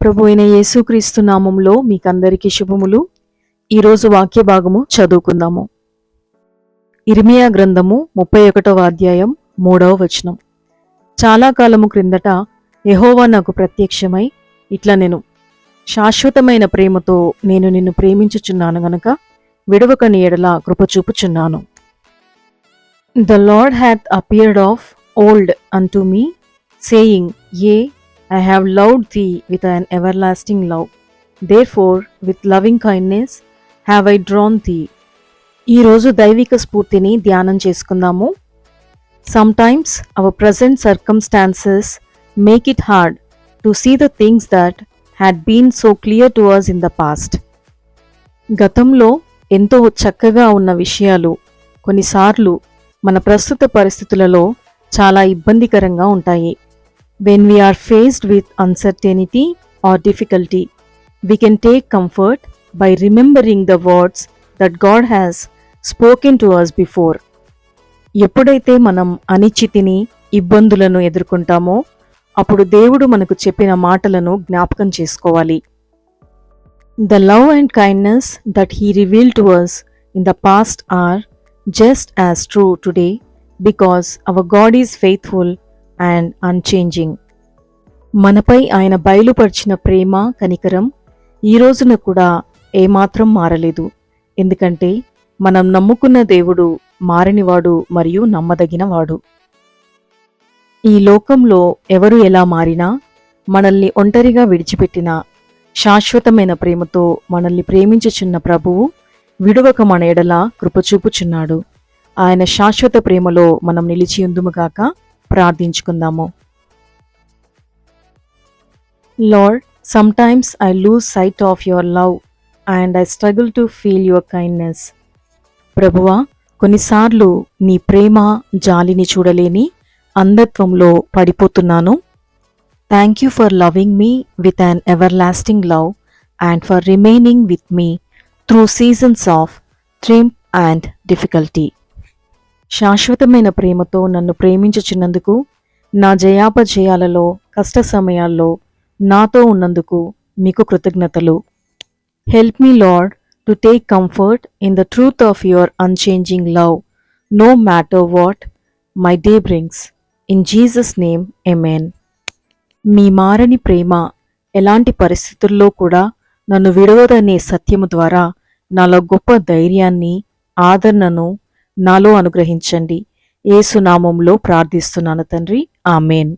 ప్రభు అయిన యేసుక్రీస్తు నామంలో మీకందరికీ శుభములు. ఈరోజు వాక్య భాగము చదువుకుందాము. ఇర్మియా గ్రంథము 31వ అధ్యాయం 3వ వచనం. చాలా కాలము క్రిందట యెహోవా నాకు ప్రత్యక్షమై ఇట్లా నేను శాశ్వతమైన ప్రేమతో నేను నిన్ను ప్రేమించుచున్నాను గనుక విడవక నీ ఎడల కృప చూపుచున్నాను. The Lord hath appeared of old unto me, saying, Yea, I have loved thee with an everlasting love. Therefore, with loving kindness have I drawn thee. ఈరోజు దైవిక స్ఫూర్తిని ధ్యానం చేసుకుందాము. Sometimes our present circumstances make it hard to see the things that had been so clear to us in the past. గతంలో ఎంతో చక్కగా ఉన్న విషయాలు కొన్నిసార్లు మన ప్రస్తుత పరిస్థితులలో చాలా ఇబ్బందికరంగా ఉంటాయి. When we are faced with uncertainty or difficulty, we can take comfort by remembering the words that God has spoken to us before. ఎప్పుడైతే మనం అనిశ్చితిని, ఇబ్బందులను ఎదుర్కొంటామో అప్పుడు దేవుడు మనకు చెప్పిన మాటలను జ్ఞాపకం చేసుకోవాలి. The love and kindness that He revealed to us in the past are just as true today because our God is faithful and unchanging. మనపై ఆయన బయలుపరిచిన ప్రేమ, కనికరం ఈ రోజున కూడా ఏమాత్రం మారలేదు. ఎందుకంటే మనం నమ్ముకున్న దేవుడు మారనివాడు మరియు నమ్మదగినవాడు. ఈ లోకంలో ఎవరు ఎలా మారినా, మనల్ని ఒంటరిగా విడిచిపెట్టినా, శాశ్వతమైన ప్రేమతో మనల్ని ప్రేమించుచున్న ప్రభువు విడువక మన ఎడల కృపచూపుచున్నాడు. ఆయన శాశ్వత ప్రేమలో మనం నిలిచియుందుముగాక. ప్రార్థించుకుందాము. Lord, sometimes I lose sight of your love and I struggle to feel your kindness. ప్రభువా, కొన్నిసార్లు నీ ప్రేమ, జాలిని చూడలేని అంధత్వంలో పడిపోతున్నాను. Thank you for loving me with an everlasting love and for remaining with me through seasons of triumph and difficulty. శాశ్వతమైన ప్రేమతో నన్ను ప్రేమించుచున్నందుకు, నా జయాపజయాలలో, కష్ట సమయాల్లో నాతో ఉన్నందుకు మీకు కృతజ్ఞతలు. Help me, Lord, to take comfort in the truth of your unchanging love, no matter what my day brings. In Jesus' name, Amen. మీ మారని ప్రేమ ఎలాంటి పరిస్థితుల్లో కూడా నన్ను విడవదనే సత్యము ద్వారా నాలో గొప్ప ధైర్యాన్ని, ఆదరణను నాలో అనుగ్రహించండి. యేసు నామములో ప్రార్థిస్తున్నాను తండ్రి. ఆమేన్.